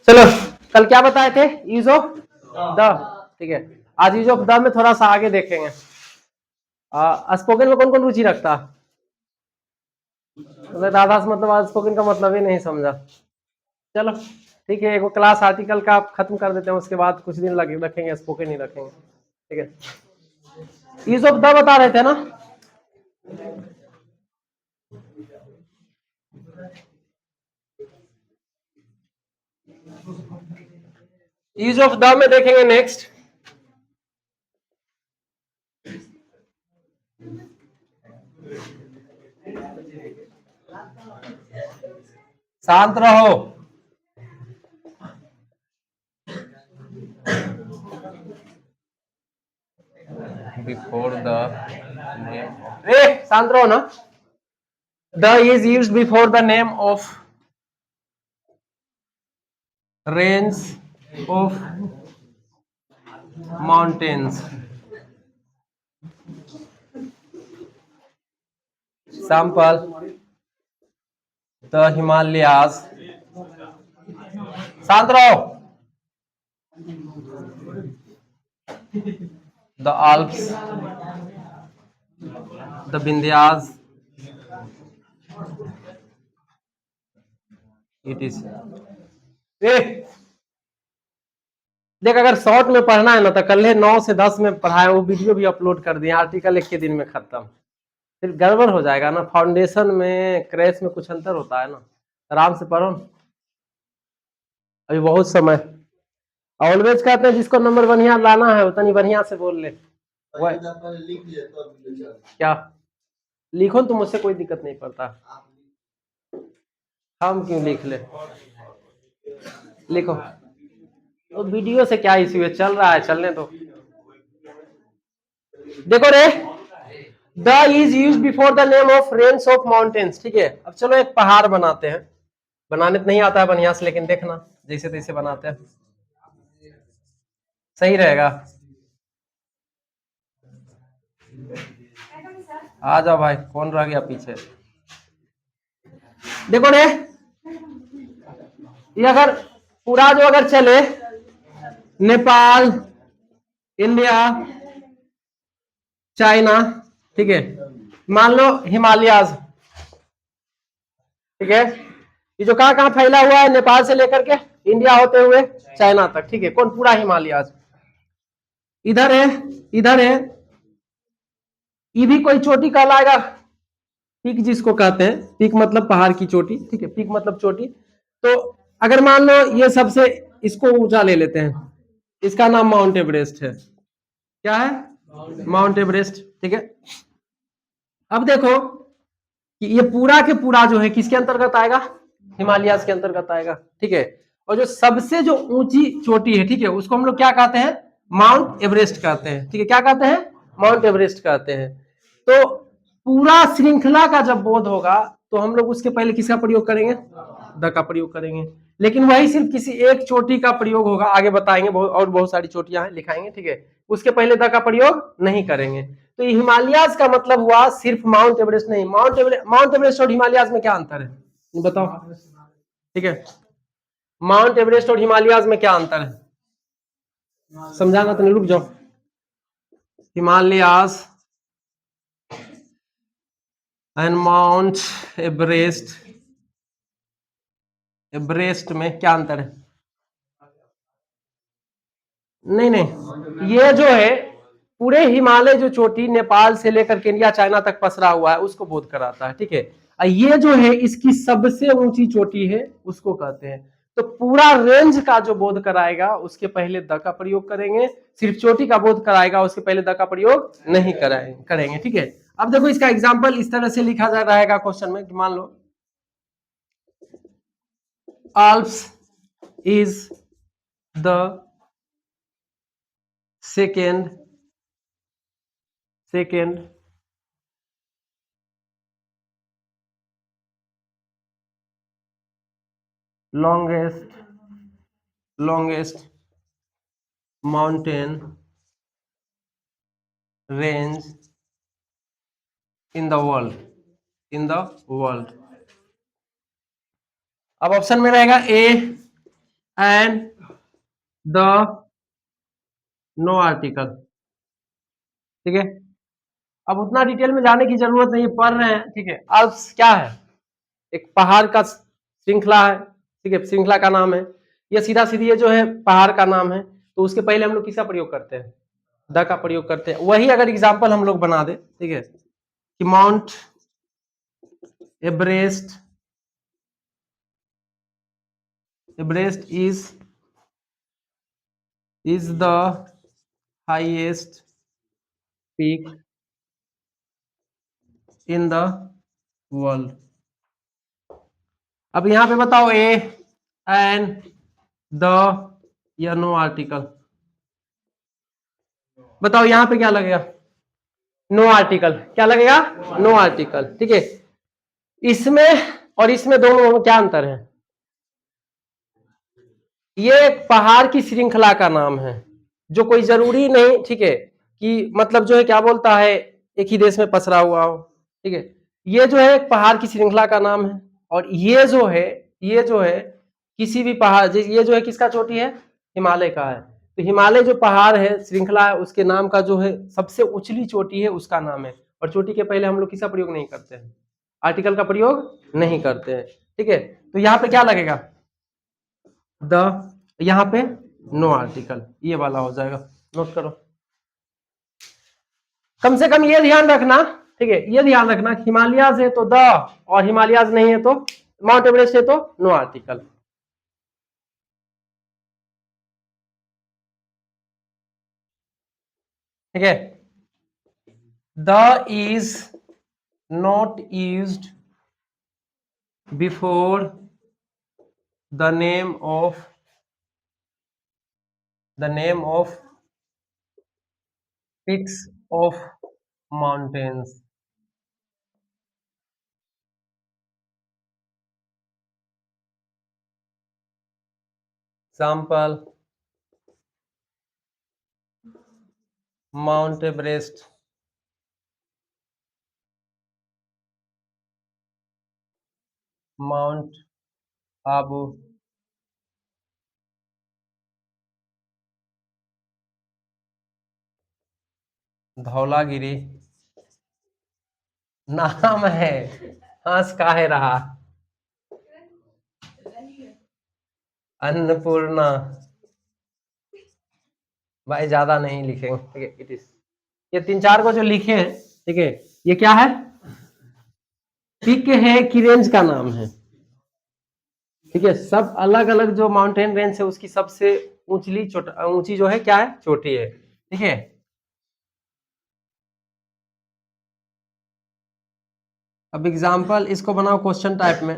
चलो कल क्या बताए थे, यूज ऑफ द, ठीक है। आज यूज ऑफ द में थोड़ा सा आगे देखेंगे। स्पोकन में कौन कौन रुचि रखता? दादा से मतलब आज स्पोकन का मतलब ही नहीं समझा। चलो ठीक है, एक क्लास आर्टिकल का आप खत्म कर देते हैं, उसके बाद कुछ दिन लगे रखेंगे, स्पोकन ही रखेंगे, ठीक है। यूज ऑफ द बता रहे थे ना। यूज ऑफ द में देखेंगे नेक्स्ट। शांत रहो। बिफोर द नेम, शांत रहो ना। The is use before the name of range of mountains. Sample the Himalayas. शांत रहो। The Alps, the Vindhyas, it is. देख अगर शॉर्ट में पढ़ना है ना तो कल 9 से 10 में पढ़ाए, वो वीडियो भी अपलोड कर दिए, आर्टिकल एक के दिन में खत्म। फिर गड़बड़ हो जाएगा ना, फाउंडेशन में क्रैश में कुछ अंतर होता है ना। आराम से पढ़ो, अभी बहुत समय। ऑलवेज कहते हैं जिसको नंबर बढ़िया लाना है उतनी बढ़िया से बोल ले। क्या लिखो तो मुझसे कोई दिक्कत नहीं पड़ता, हम क्यों लिख ले, लिखो। तो वीडियो से क्या इश्यू है, चल रहा है चलने दो। देखो रे, the is use before the name of range of mountains, ठीक है। अब चलो एक पहाड़ बनाते हैं, बनाने तो नहीं आता है बढ़िया से, लेकिन देखना जैसे तैसे बनाते हैं, सही रहेगा। आ जाओ भाई, कौन रह गया पीछे। देखो रे, ये अगर पूरा जो अगर चले, नेपाल, इंडिया, चाइना, ठीक है, मान लो हिमालयाज, ठीक है। ये जो कहां कहां फैला हुआ है, नेपाल से लेकर के इंडिया होते हुए चाइना तक, ठीक है। कौन? पूरा हिमालयाज। इधर है, इधर है, ये भी कोई चोटी कहलाएगा, पीक जिसको कहते हैं, पीक मतलब पहाड़ की चोटी, ठीक है, पीक मतलब चोटी। तो अगर मान लो ये सबसे इसको ऊंचा ले लेते हैं, इसका नाम माउंट एवरेस्ट है। क्या है? माउंट एवरेस्ट, ठीक है। अब देखो कि ये पूरा के पूरा जो है किसके अंतर्गत आएगा? हिमालयाज के अंतर्गत आएगा, ठीक है। और जो सबसे जो ऊंची चोटी है, ठीक है, उसको हम लोग क्या कहते हैं? माउंट एवरेस्ट कहते हैं, ठीक है। क्या कहते हैं? माउंट एवरेस्ट कहते हैं। तो पूरा श्रृंखला का जब बोध होगा तो हम लोग उसके पहले किसका प्रयोग करेंगे? द का प्रयोग करेंगे। लेकिन वही सिर्फ किसी एक चोटी का प्रयोग होगा, आगे बताएंगे, और बहुत सारी चोटियां हैं, लिखाएंगे, ठीक है। उसके पहले द का प्रयोग नहीं करेंगे। तो ये हिमालयाज का मतलब हुआ सिर्फ माउंट एवरेस्ट नहीं। माउंट एवरेस्ट और हिमालयाज में क्या अंतर है बताओ, ठीक है। माउंट एवरेस्ट और हिमालयाज में क्या अंतर है, समझाना तो नहीं, रुक जाओ। Himalayas and mount Everest, Everest में क्या अंतर है? नहीं नहीं, ये जो है पूरे हिमालय जो चोटी नेपाल से लेकर के इंडिया चाइना तक पसरा हुआ है उसको बोध कराता है, ठीक है। ये जो है इसकी सबसे ऊंची चोटी है, उसको कहते हैं। तो पूरा रेंज का जो बोध कराएगा उसके पहले द का प्रयोग करेंगे, सिर्फ चोटी का बोध कराएगा उसके पहले द का प्रयोग नहीं करेंगे, ठीक है। अब देखो इसका एग्जाम्पल इस तरह से लिखा जा रहेगा क्वेश्चन में कि मान लो Alps is the second longest mountain range in the world। अब ऑप्शन में रहेगा a and the no article. ठीक है, अब उतना डिटेल में जाने की जरूरत नहीं, पढ़ रहे हैं। ठीक है, अल्प्स क्या है? एक पहाड़ का श्रृंखला है। ठीक है, श्रृंखला का नाम है। ये सीधा सीधी ये जो है पहाड़ का नाम है। तो उसके पहले हम लोग किसका प्रयोग करते हैं? द का प्रयोग करते हैं। वही अगर एग्जाम्पल हम लोग बना दे, ठीक है, कि Mount Everest, Everest is the highest peak in the world. अब यहां पे बताओ ए एंड द या नो आर्टिकल। बताओ यहां पे क्या लगेगा? No article. क्या लगेगा? No article. ठीक है, इसमें और इसमें दोनों में क्या अंतर है? ये एक पहाड़ की श्रृंखला का नाम है, जो कोई जरूरी नहीं, ठीक है, कि मतलब जो है क्या बोलता है एक ही देश में पसरा हुआ हो। ठीक है, ये जो है एक पहाड़ की श्रृंखला का नाम है। और ये जो है किसी भी पहाड़, ये जो है किसका चोटी है? हिमालय का है। तो हिमालय जो पहाड़ है, श्रृंखला है, उसके नाम का जो है सबसे उछली चोटी है, उसका नाम है। और चोटी के पहले हम लोग किसका प्रयोग नहीं करते हैं? आर्टिकल का प्रयोग नहीं करते हैं। ठीक है, तो यहाँ पे क्या लगेगा? द, यहाँ पे नो आर्टिकल, ये वाला हो जाएगा। नोट करो, कम से कम ये ध्यान रखना। ठीक है, ये ध्यान रखना, हिमालयाज है तो द, और हिमालयाज नहीं है तो माउंट एवरेस्ट है तो नो आर्टिकल। ठीक है, the is not used before the name of peaks of mountains। Example Mount Everest, Mount Abu, Dhaulagiri. नाम है, हंस काहे रहा? अन्नपूर्णा। भाई ज्यादा नहीं लिखेंगे। ठीक है, इट इज, ये तीन चार को जो लिखे हैं, ठीक है, ये क्या है? पिक है कि रेंज का नाम है। ठीक है, सब अलग अलग जो माउंटेन रेंज है उसकी सबसे ऊंची जो है क्या है? चोटी है। ठीक है, अब एग्जाम्पल इसको बनाओ क्वेश्चन टाइप में।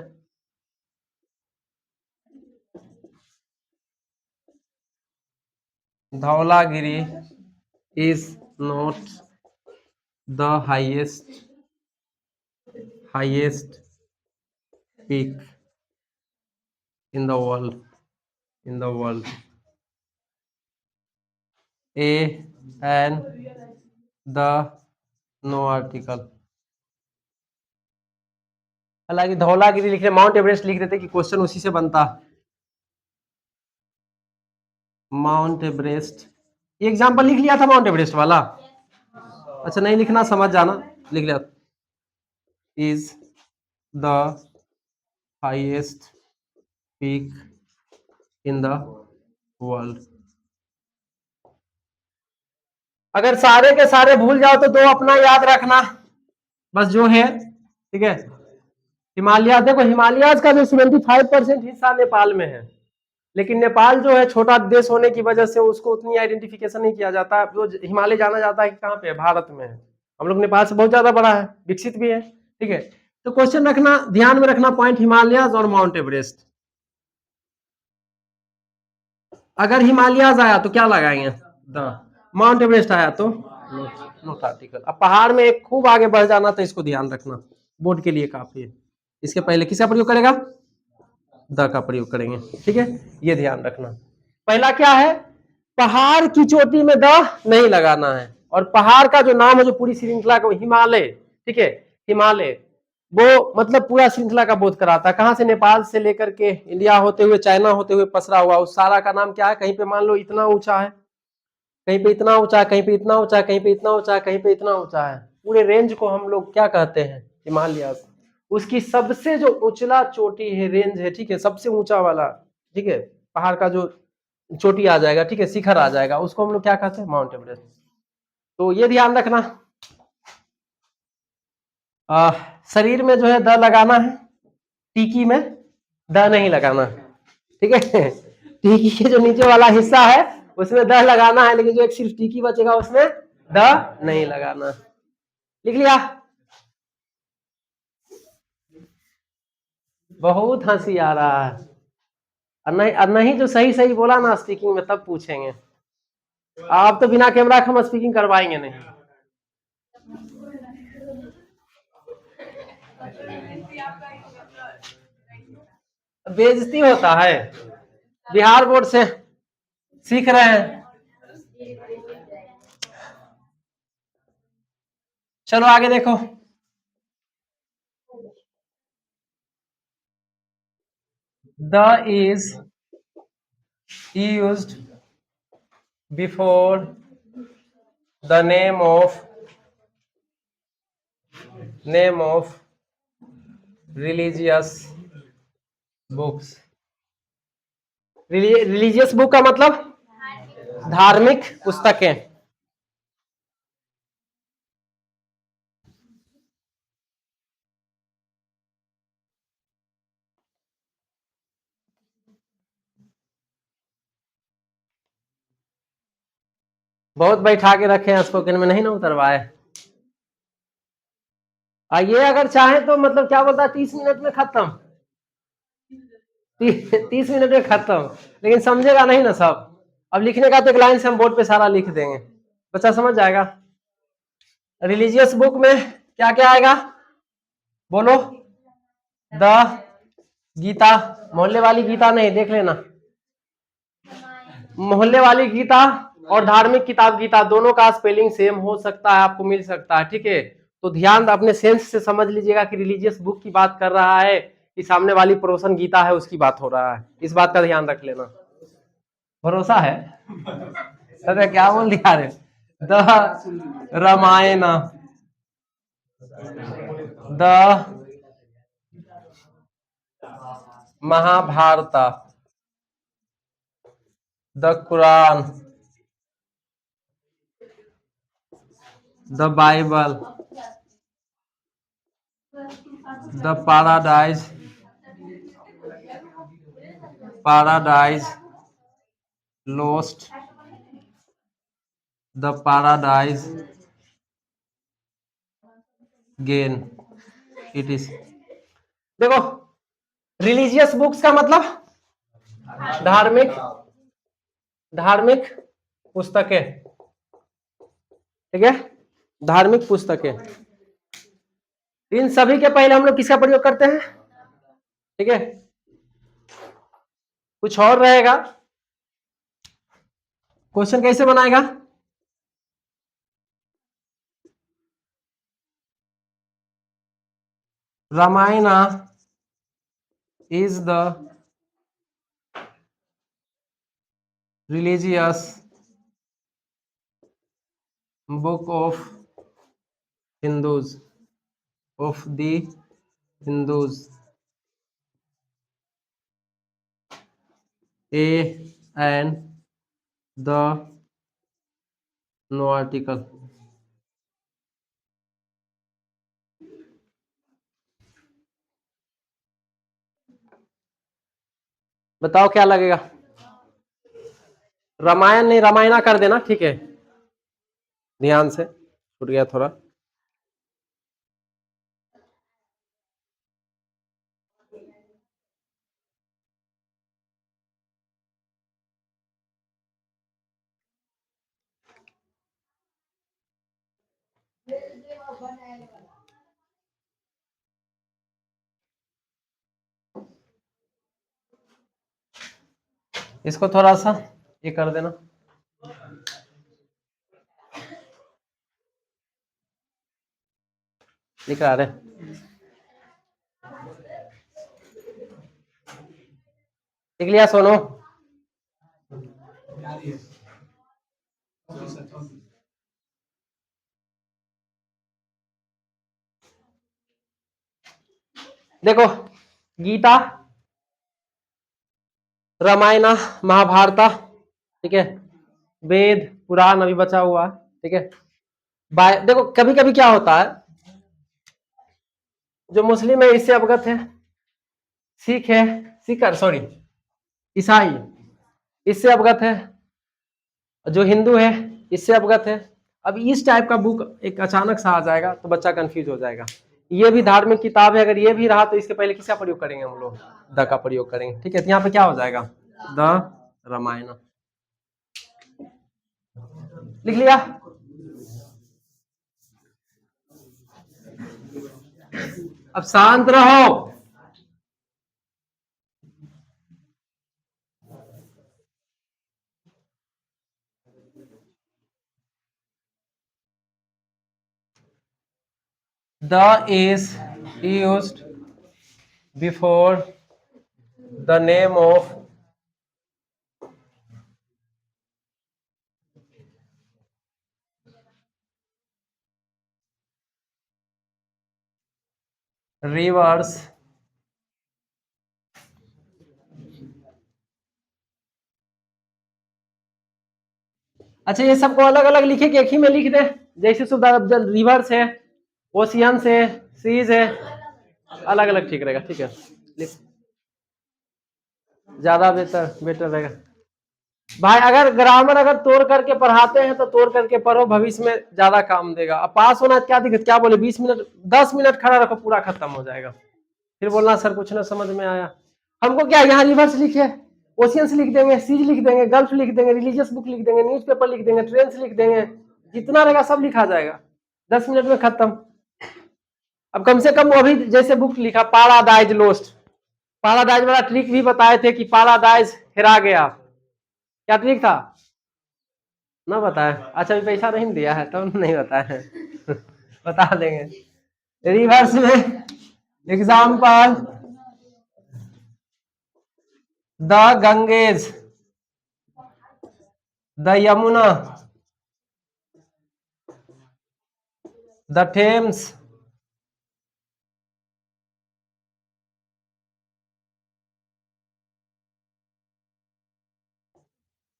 Dhaulagiri is not the highest peak in the world. A and the no article. हालांकि धौलागिरी लिख रहे, माउंट एवरेस्ट लिख देते कि क्वेश्चन उसी से बनता। माउंट एवरेस्ट, ये एग्जाम्पल लिख लिया था माउंट एवरेस्ट वाला। अच्छा, नहीं लिखना, समझ जाना, लिख लिया। Is the highest peak in the world. अगर सारे के सारे भूल जाओ तो दो अपना याद रखना, बस जो है। ठीक है, हिमालय, देखो हिमालयाज का जो 75% हिस्सा नेपाल में है, लेकिन नेपाल जो है छोटा देश होने की वजह से उसको उतनी आइडेंटिफिकेशन नहीं किया जाता। जो हिमालय जाना जाता है कि कहाँ पे है? भारत में है। हम लोग नेपाल से बहुत ज्यादा बड़ा है, विकसित भी है। ठीक है, तो क्वेश्चन रखना, ध्यान में रखना पॉइंट, हिमालयाज और माउंट एवरेस्ट। अगर हिमालयाज आया तो क्या लगाएंगे? द। माउंट एवरेस्ट आया तो नोट आर्टिकल। अब पहाड़ में एक खूब आगे बढ़ जाना, तो इसको ध्यान रखना, बोर्ड के लिए काफी है। इसके पहले किसका प्रयोग करेगा? द का प्रयोग करेंगे। ठीक है, ये ध्यान रखना। पहला क्या है? पहाड़ की चोटी में द नहीं लगाना है। और पहाड़ का जो नाम है, जो पूरी श्रृंखला को हिमालय, ठीक है, हिमालय, वो मतलब पूरा श्रृंखला का बोध कराता है। कहाँ से? नेपाल से लेकर के इंडिया होते हुए, चाइना होते हुए पसरा हुआ उस सारा का नाम क्या है? कहीं पे मान लो इतना ऊंचा है, कहीं पे इतना ऊंचा है, कहीं पे इतना ऊंचा है, कहीं पे इतना ऊंचा है, कहीं पे इतना ऊंचा है। पूरे रेंज को हम लोग क्या कहते हैं? हिमालय। उसकी सबसे जो उचला चोटी है, रेंज है, ठीक है, सबसे ऊंचा वाला, ठीक है, पहाड़ का जो चोटी आ जाएगा, ठीक है, शिखर आ जाएगा, उसको हम लोग क्या कहते हैं? Mount Everest. तो ये ध्यान रखना। शरीर में जो है द लगाना है, टीकी में द नहीं लगाना, ठीक है। टीकी के जो नीचे वाला हिस्सा है उसमें द लगाना है, लेकिन जो एक सिर्फ टीकी बचेगा उसमें द नहीं लगाना। लिख लिया? बहुत हंसी आ रहा है। और नहीं जो सही सही बोला ना स्पीकिंग में, तब पूछेंगे। आप तो बिना कैमरा के हम स्पीकिंग करवाएंगे नहीं। बेइज्जती होता है। बिहार बोर्ड से सीख रहे हैं। चलो आगे देखो। The is used before the name of religious books। Religious book का मतलब धार्मिक पुस्तकें। बहुत बैठा के रखे हैं स्पोकन में, नहीं ना उतरवाए। ये अगर चाहे तो मतलब क्या बोलता है, 30 मिनट में खत्म। 30 मिनट में खत्म, लेकिन समझेगा नहीं ना सब। अब लिखने का तो एक लाइन से हम बोर्ड पे सारा लिख देंगे, बच्चा समझ जाएगा। रिलीजियस बुक में क्या क्या आएगा? बोलो। द गीता, मोहल्ले वाली गीता नहीं, देख लेना। मोहल्ले वाली गीता और धार्मिक किताब गीता, दोनों का स्पेलिंग सेम हो सकता है, आपको मिल सकता है, ठीक है। तो ध्यान अपने सेंस से समझ लीजिएगा कि रिलीजियस बुक की बात कर रहा है कि सामने वाली पड़ोसन गीता है उसकी बात हो रहा है। इस बात का ध्यान रख लेना। भरोसा है? अरे क्या बोल दिया रे? The Ramayana, the Mahabharata, the Quran, the Bible, the Paradise Lost, the Paradise gain. It is. देखो, रिलीजियस बुक्स का मतलब धार्मिक धार्मिक पुस्तकें, ठीक है, धार्मिक पुस्तकें। इन सभी के पहले हम लोग किसका प्रयोग करते हैं? ठीक है, कुछ और रहेगा। क्वेश्चन कैसे बनाएगा? Ramayan is the religious book of Hindus, of the Hindus. A and the no article। बताओ क्या लगेगा? रामायण नहीं, रामायणा कर देना, ठीक है, ध्यान से, छूट गया थोड़ा। इसको थोड़ा सा ये कर देना। लिख रहा है। लिख लिया सोनू? देखो, गीता, रामायण, महाभारत, ठीक है, वेद, पुराण अभी बचा हुआ, ठीक है। देखो कभी कभी क्या होता है, जो मुस्लिम है इससे अवगत है, सिख है, सिखर सॉरी ईसाई इससे अवगत है, जो हिंदू है इससे अवगत है। अब इस टाइप का बुक एक अचानक सा आ जाएगा तो बच्चा कंफ्यूज हो जाएगा। ये भी धार्मिक किताब है, अगर ये भी रहा तो इसके पहले किसका प्रयोग करेंगे हम लोग? द का प्रयोग करेंगे, ठीक है। तो यहाँ पे क्या हो जाएगा? द रामायण। लिख लिया? अब शांत रहो। The is used before the name of rivers अच्छा, ये सबको अलग अलग लिखे कि एक ही में लिख दे? जैसे सुविधा, रिवर्स है, ओशियंस है, सीज है, अलग अलग ठीक रहेगा, ठीक है। ज्यादा बेटर रहेगा भाई। अगर ग्रामर अगर तोड़ करके पढ़ाते हैं तो तोड़ करके पढ़ो, भविष्य में ज्यादा काम देगा। अब पास होना क्या दिक्कत, क्या बोले 20 मिनट 10 मिनट खड़ा रखो, पूरा खत्म हो जाएगा। फिर बोलना सर कुछ ना समझ में आया। हमको क्या यहाँ रिवर्स लिखे, ओशियंस लिख देंगे, सीज लिख देंगे, गल्फ लिख देंगे, रिलीजियस बुक लिख देंगे, न्यूज़पेपर लिख देंगे, ट्रेंड्स लिख देंगे, जितना रहेगा सब लिखा जाएगा, 10 मिनट में खत्म। अब कम से कम वो भी जैसे बुक लिखा पाराडाइज लोस्ट, पाराडाइज वाला ट्रिक भी बताए थे कि पाराडाइज हेरा गया, क्या ट्रिक था ना बताया? अच्छा अभी पैसा नहीं दिया है तो नहीं बताया बता देंगे। रिवर्स में example, the Ganges, the Yamuna, the Thames,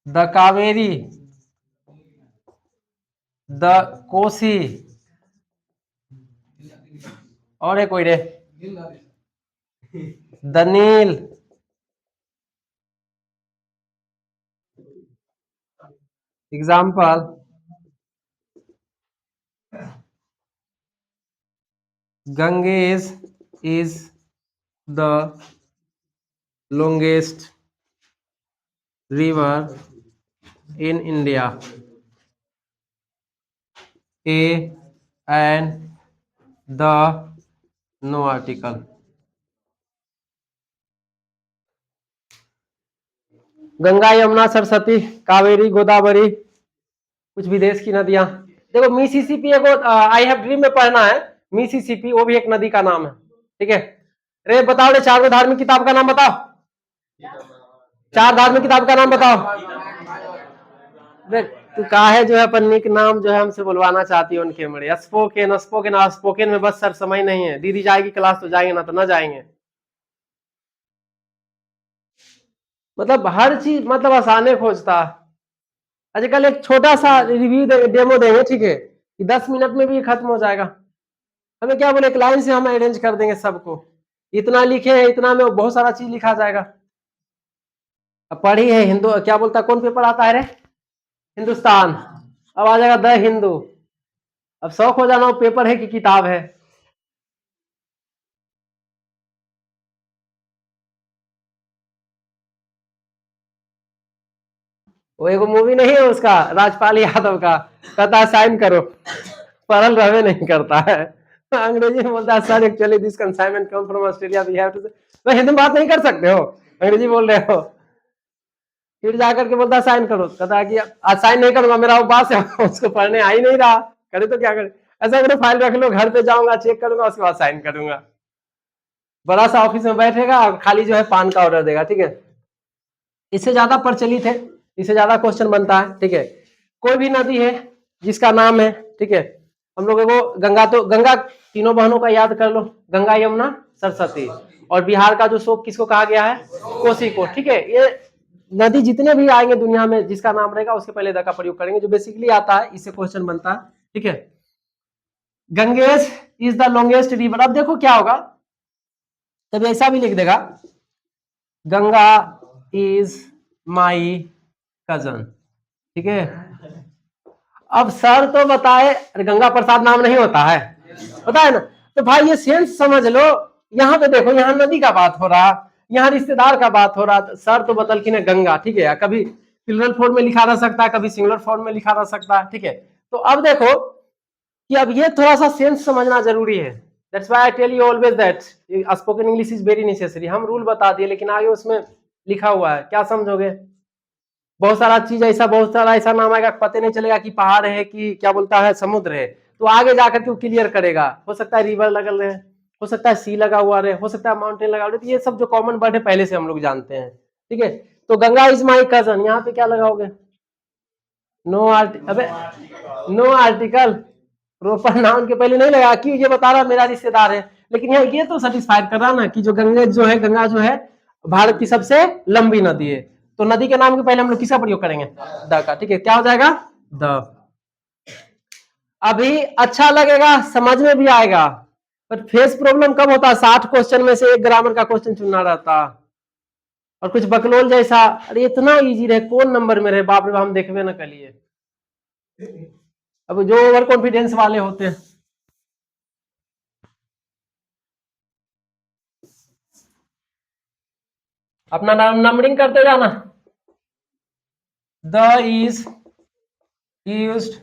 the Kaveri, the Kosi, और है कोई रे, the Nile, example Ganges is the longest river in India. A and the no article. Ganga, Yamuna, Saraswati, Kaveri, Godavari, कुछ विदेश की नदियां। देखो मिसिसिपी एगो आई हैव ड्रीम में पढ़ना है, मिसिसिपी वो भी एक नदी का नाम है, ठीक है। रे बताओ रे, चार धार्मिक किताब का नाम बताओ, 4 धार्मिक किताब का नाम बताओ। तू काहे जो है अपन निक नाम जो है हमसे बुलवाना चाहती है उनके मरे, स्पोकन स्पोकन स्पोकन में बस सर समय नहीं है। दीदी जाएगी क्लास तो जाएंगे, ना तो ना जाएंगे। मतलब हर चीज मतलब आसाने खोजता। अच्छा कल एक छोटा सा रिव्यू देंगे, डेमो देंगे, ठीक है, कि 10 मिनट में भी खत्म हो जाएगा। हमें क्या बोले, एक लाइन से हम अरेंज कर देंगे सबको, इतना लिखे हैं, इतना में बहुत सारा चीज लिखा जाएगा। अब पढ़ी है हिंदू, क्या बोलता, कौन पेपर आता है रे? हिंदुस्तान। अब आ जाएगा द हिंदू। अब शौक हो जाना, वो पेपर है कि किताब है। वो एगो मूवी नहीं है उसका, राजपाल यादव का, कहता है साइन करो, पढ़ल रहवे नहीं करता है। अंग्रेजी में बोलता है sir actually this consignment come from Australia, we have to. तो हिंदी में बात नहीं कर सकते हो, अंग्रेजी बोल रहे हो। फिर जाकर के बोलता है साइन करो, कहता है कि आज साइन नहीं करूंगा, मेरा उपास है, उसको पढ़ने आ ही नहीं रहा, करे तो क्या करे। ऐसा करो फाइल रख लो, घर पे जाऊंगा चेक करूंगा, उसके बाद साइन करूंगा। बड़ा सा ऑफिस में बैठेगा और खाली जो है पान का ऑर्डर देगा, ठीक है। इससे ज्यादा प्रचलित है, इससे ज्यादा क्वेश्चन बनता है, ठीक है। कोई भी नदी है जिसका नाम है, ठीक है, हम लोगों को गंगा, तो गंगा तीनों बहनों का याद कर लो, गंगा यमुना सरस्वती, और बिहार का जो शोक किसको कहा गया है, कोसी को, ठीक है। ये नदी जितने भी आएंगे दुनिया में जिसका नाम रहेगा उसके पहले द का प्रयोग करेंगे, जो बेसिकली आता है, इससे क्वेश्चन बनता है, ठीक है। Gangesh is the longest river. अब देखो क्या होगा, तब ऐसा भी लिख देगा, गंगा इज माई कजन, ठीक है। अब सर तो बताए, अरे गंगा प्रसाद नाम नहीं होता है, पता है ना, तो भाई ये सेंस समझ लो, यहाँ पे देखो, यहाँ नदी का बात हो रहा, यहाँ रिश्तेदार का बात हो रहा, तो सर तो बदल की ना गंगा, ठीक है, कभी प्लूरल फॉर्म में लिखा रह सकता है, कभी सिंगुलर फॉर्म में लिखा रह सकता है, ठीक है। तो अब देखो कि अब ये थोड़ा सा सेंस समझना जरूरी है, that's why I tell you always that spoken English is very necessary. हम रूल बता दिए लेकिन आगे उसमें लिखा हुआ है, क्या समझोगे, बहुत सारा चीज ऐसा, बहुत सारा ऐसा नाम आएगा, पता नहीं चलेगा कि पहाड़ है कि क्या बोलता है समुद्र है, तो आगे जाकर के वो क्लियर करेगा, हो सकता है रिवर लगल रहे, हो सकता है सी लगा हुआ रहे, हो सकता है माउंटेन लगा हुआ रहे, तो ये सब जो कॉमन वर्ड है पहले से हम लोग जानते हैं, ठीक है। तो गंगा इज माई कजन, यहाँ पे क्या लगाओगे, नो अबे नो आर्टिकल, प्रॉपर नाउन के पहले नहीं लगा, क्यों, ये बता रहा मेरा रिश्तेदार है, लेकिन ये तो सेटिस्फाइड कर रहा ना कि जो गंगा जो है भारत की सबसे लंबी नदी है, तो नदी के नाम के पहले हम लोग किसका प्रयोग करेंगे, द का, ठीक है। क्या हो जाएगा, द। अभी अच्छा लगेगा, समझ में भी आएगा, बट फेस प्रॉब्लम कब होता है, 60 क्वेश्चन में से एक ग्रामर का क्वेश्चन चुनना रहता, और कुछ बकलोल जैसा, अरे इतना इजी रहे, कौन नंबर में रहे, बाप रे बाप, हम देखबे ना करिए। अब जो ओवर कॉन्फिडेंस वाले होते हैं, अपना नाम नंबरिंग करते जाना, the is used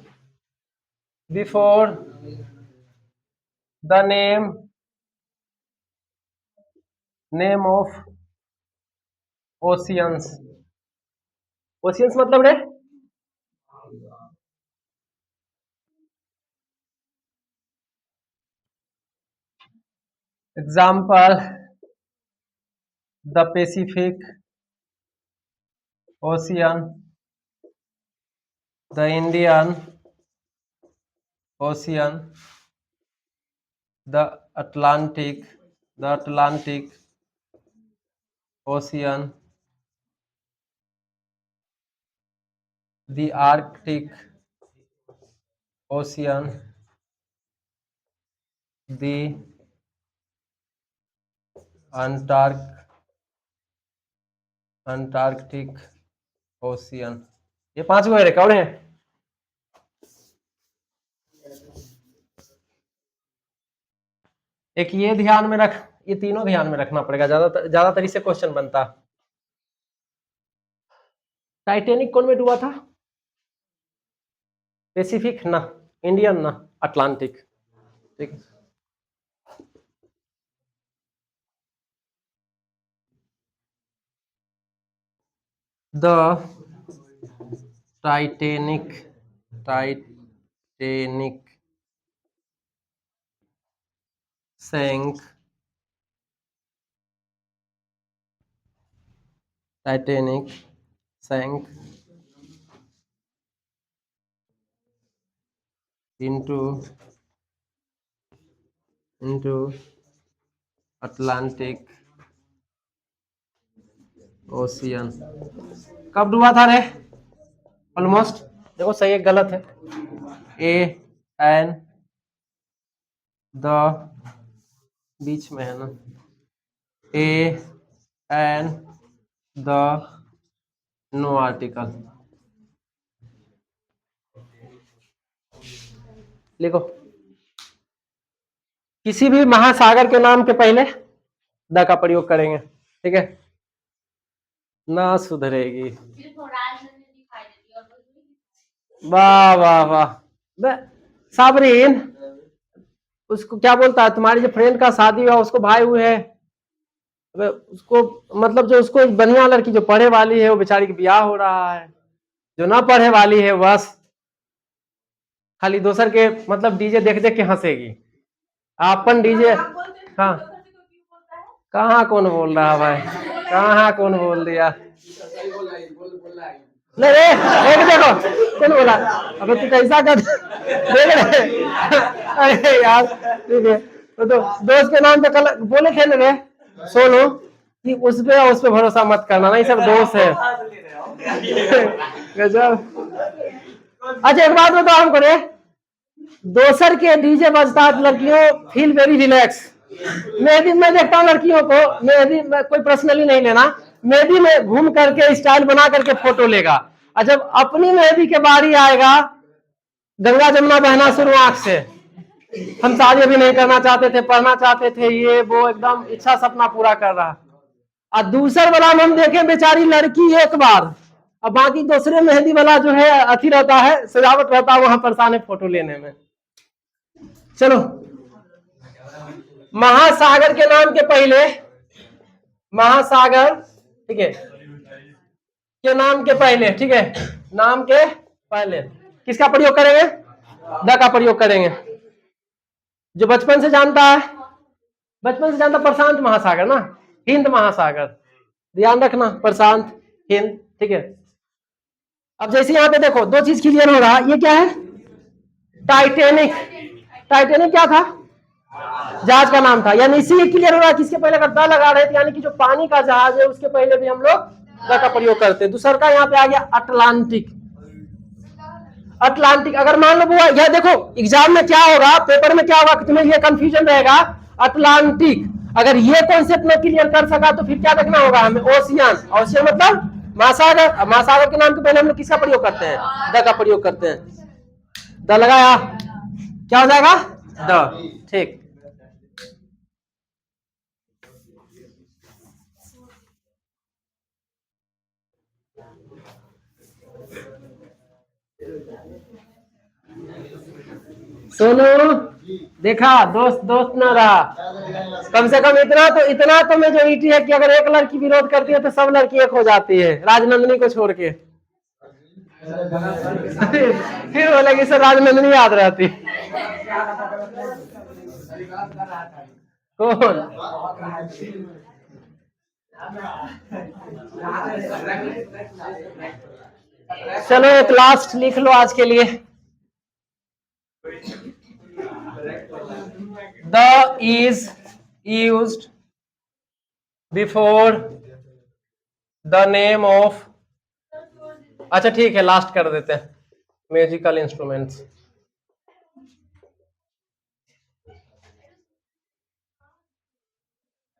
before the name of oceans. Oceans मतलब रे, example the Pacific ocean, the Indian ocean, the Atlantic ocean, the Arctic ocean, the Antarctic ocean. ये 5 गो रिकॉर्ड है। एक ये ध्यान में रख, ये तीनों ध्यान में रखना पड़ेगा, ज्यादातर इससे क्वेश्चन बनता। टाइटेनिक कौन में डूबा था, पैसिफिक ना, इंडियन ना, अटलांटिक, ठीक। The Titanic sank into Atlantic ocean. कब डूबा था रे, ऑलमोस्ट, देखो सही है गलत है, ए एन द बीच में है ना, A N the no article, लिखो, किसी भी महासागर के नाम के पहले द का प्रयोग करेंगे, ठीक है, ना सुधरेगी। वाह वाह वाह, साबरीन, उसको क्या बोलता है, तुम्हारी जो फ्रेंड का शादी हुआ उसको भाई हुए है, उसको मतलब जो उसको बढ़िया लड़की जो पढ़े वाली है वो बेचारी की ब्याह हो रहा है, जो ना पढ़े वाली है बस खाली दोसर के मतलब डीजे देख देख के हंसेगी, अपन डीजे। हाँ, कहाँ कौन बोल रहा भाई, कहाँ कौन बोल दिया, नहीं रे, एक देखो कौन बोला, अबे तू कैसा कर देख रहे, अरे यार ठीक है, तो दोस्त के नाम पे कल बोले थे ना रे सोनू कि उस पे भरोसा मत करना, नहीं सब दोस्त है। गजब। अच्छा एक बात बताओ हमको रे, दोसर के डीजे बजता है लड़कियों फील वेरी रिलैक्स। मेहंदी मैं देखता हूँ लड़कियों को, मेहंदी कोई पर्सनली नहीं लेना, मेहंदी में घूम करके स्टाइल बना करके फोटो लेगा, और जब अपनी मेहंदी के बारी आएगा गंगा जमुना बहना शुरू आंख से। हम शादी अभी नहीं करना चाहते थे, पढ़ना चाहते थे, ये वो एकदम इच्छा सपना पूरा कर रहा। और दूसर वाला में हम देखे बेचारी लड़की एक बार, और बाकी दूसरे मेहंदी वाला जो है अथी रहता है, सजावट रहता है, वहां परेशान है फोटो लेने में। चलो, महासागर के नाम के पहले, महासागर ठीक है के नाम के पहले, ठीक है, नाम के पहले किसका प्रयोग करेंगे? द का प्रयोग करेंगे। जो बचपन से जानता है, बचपन से जानता प्रशांत महासागर ना, हिंद महासागर, ध्यान रखना प्रशांत हिंद, ठीक है। अब जैसे यहाँ पे देखो दो चीज क्लियर हो रहा, ये क्या है? टाइटेनिक। टाइटेनिक क्या था? जहाज का नाम था, यानी इसी क्लियर हो रहा है किसके पहले अगर द लगा रहे थे, यानी कि जो पानी का जहाज है उसके पहले भी हम लोग द का प्रयोग करते हैं। दूसरा का यहाँ पे आ गया अटलांटिक। अटलांटिक अगर मान लो वो यह देखो एग्जाम में क्या होगा, पेपर में क्या होगा कि तुम्हें ये कंफ्यूजन रहेगा, अटलांटिक अगर ये कॉन्सेप्ट में क्लियर कर सका तो फिर क्या देखना होगा हमें? ओशियन। ओशियन मतलब महासागर। महासागर के नाम के पहले हम लोग किसका प्रयोग करते हैं? द का प्रयोग करते हैं। द लगाया क्या हो जाएगा? द, ठीक। सोनू देखा, दोस्त दोस्त ना रहा, कम से कम इतना तो मेजोरिटी है कि अगर एक लड़की विरोध करती है तो सब लड़की एक हो जाती है, राजनंदिनी को छोड़ के। फिर बोलेगी सर राजनंदिनी याद रहती। कौन? चलो एक लास्ट लिख लो आज के लिए। The is used before the name of, अच्छा ठीक है लास्ट कर देते हैं, म्यूजिकल इंस्ट्रूमेंट्स।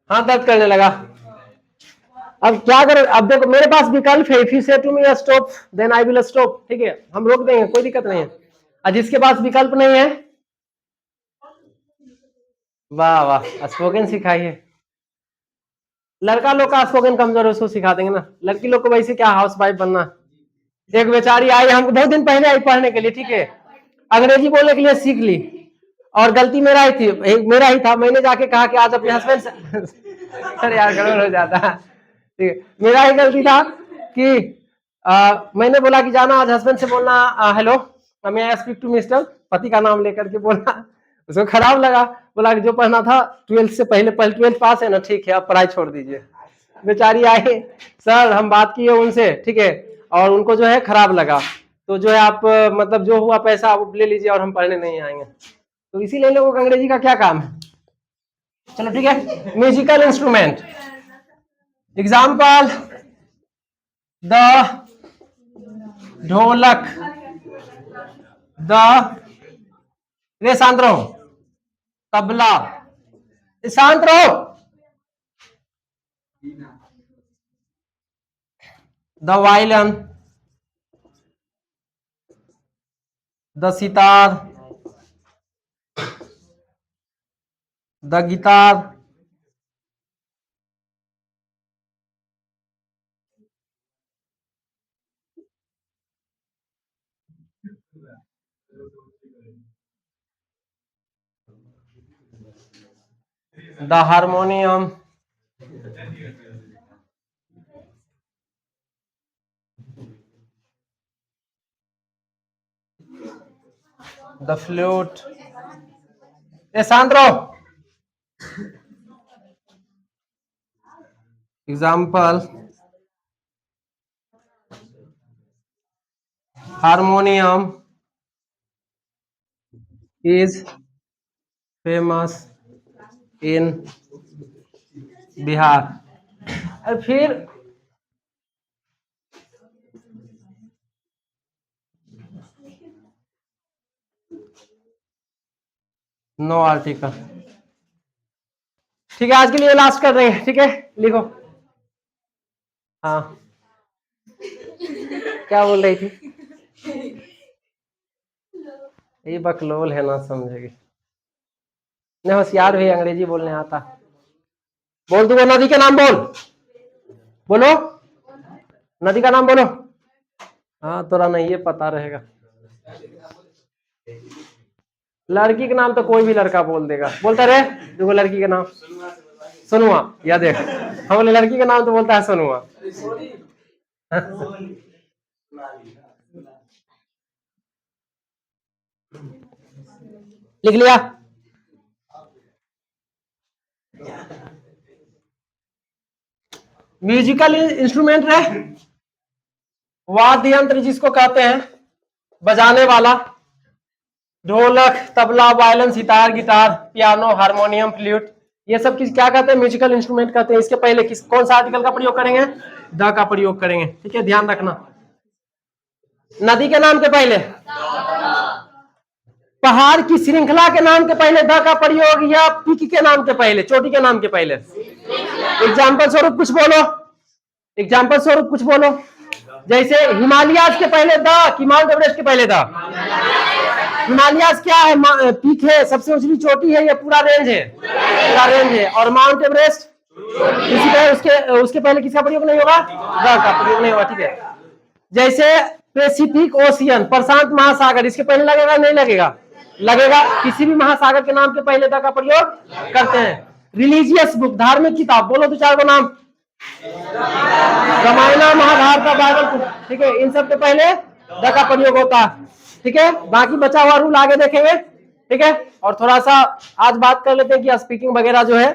हाँ दर्द करने लगा, अब क्या करें? अब देखो मेरे पास विकल्प है, if you say to me stop then I will stop, ठीक है, हम रोक देंगे, कोई दिक्कत नहीं है। और जिसके पास विकल्प नहीं है, वाह वाह स्पोकन सिखाइए। लड़का लोग का स्पोकन कमजोर है, उसको सिखा देंगे ना, लड़की लोग को वैसे क्या हाउस वाइफ बनना। एक बेचारी आई हमको बहुत दिन पहले आई पढ़ने के लिए, ठीक है, अंग्रेजी बोलने के लिए सीख ली, और गलती मेरा ही थी, मेरा ही था, मैंने जाके कहा कि आज अपने हस्बैंड से अरे यार गड़बड़ हो जाता है, ठीक है, मेरा ही गलती था कि मैंने बोला कि जाना आज हस्बैंड से बोलना हेलो मैं आई स्पीक टू मिस्टर, पति का नाम लेकर के बोलना, उसको खराब लगा, बोला कि जो पढ़ना था 12th से पहले 12th पास है ना, ठीक है आप पढ़ाई छोड़ दीजिए। बेचारी आई, सर हम बात किए उनसे, ठीक है, और उनको जो है खराब लगा, तो जो है आप मतलब जो हुआ पैसा आप ले लीजिए और हम पढ़ने नहीं आएंगे। तो इसीलिए लोगों को अंग्रेजी का क्या काम है। चलो ठीक है, musical instrument example the dholak, the रे शांत रहो, तबला, शांत रहो, the violin, the sitar, the guitar, the harmonium, the flute, a शांत रहो, example harmonium is famous in Bihar. और फिर नो आर्टिकल। ठीक है, आज के लिए लास्ट कर रहे हैं। ठीक है, लिखो। हाँ, क्या बोल रही थी? ये बकलोल है, ना समझेगी। नहीं, होशियार भी अंग्रेजी बोलने आता। बोल, तू वो नदी का नाम बोल, बोलो नदी का नाम बोलो। हाँ, तोरा नहीं ये पता रहेगा। लड़की का नाम तो कोई भी लड़का बोल देगा। बोलता रहे देखो लड़की का नाम सोनुआ, या देख हम बोले लड़की का नाम तो बोलता है सोनुआ। लिख लिया? म्यूजिकल इंस्ट्रूमेंट है वाद्य यंत्र जिसको कहते हैं, बजाने वाला। ढोलक, tabla, violin, sitar, guitar, piano, harmonium, flute, ये सब किस क्या कहते हैं? म्यूजिकल इंस्ट्रूमेंट कहते हैं। इसके पहले कौन सा आर्टिकल का प्रयोग करेंगे? द का प्रयोग करेंगे। ठीक है, ध्यान रखना। नदी के नाम के पहले, पहाड़ की श्रृंखला के नाम के पहले द का प्रयोग, या पीक के नाम के पहले, चोटी के नाम के पहले? एग्जाम्पल स्वरूप कुछ बोलो, एग्जाम्पल स्वरूप कुछ बोलो। जैसे हिमालयाज के पहले द कि माउंट एवरेस्ट के पहले द? हिमालयाज क्या है? पीक है, सबसे ऊंची चोटी है, या पूरा रेंज है? पूरा रेंज है। और माउंट एवरेस्ट इसी तरह, उसके पहले किसका प्रयोग नहीं होगा? द का प्रयोग नहीं होगा। ठीक है, जैसे पैसिफिक ओशियन, प्रशांत महासागर, इसके पहले लगेगा नहीं लगेगा? लगेगा। किसी भी महासागर के नाम के पहले द का प्रयोग करते हैं। रिलीजियस बुक, धार्मिक किताब, बोलो तो 4 नाम। रामायण, महाभारत, बाइबल। ठीक है, इन सब के पहले द का प्रयोग होता है। ठीक है, बाकी बचा हुआ रूल आगे देखेंगे। ठीक है, और थोड़ा सा आज बात कर लेते हैं कि स्पीकिंग वगैरह जो है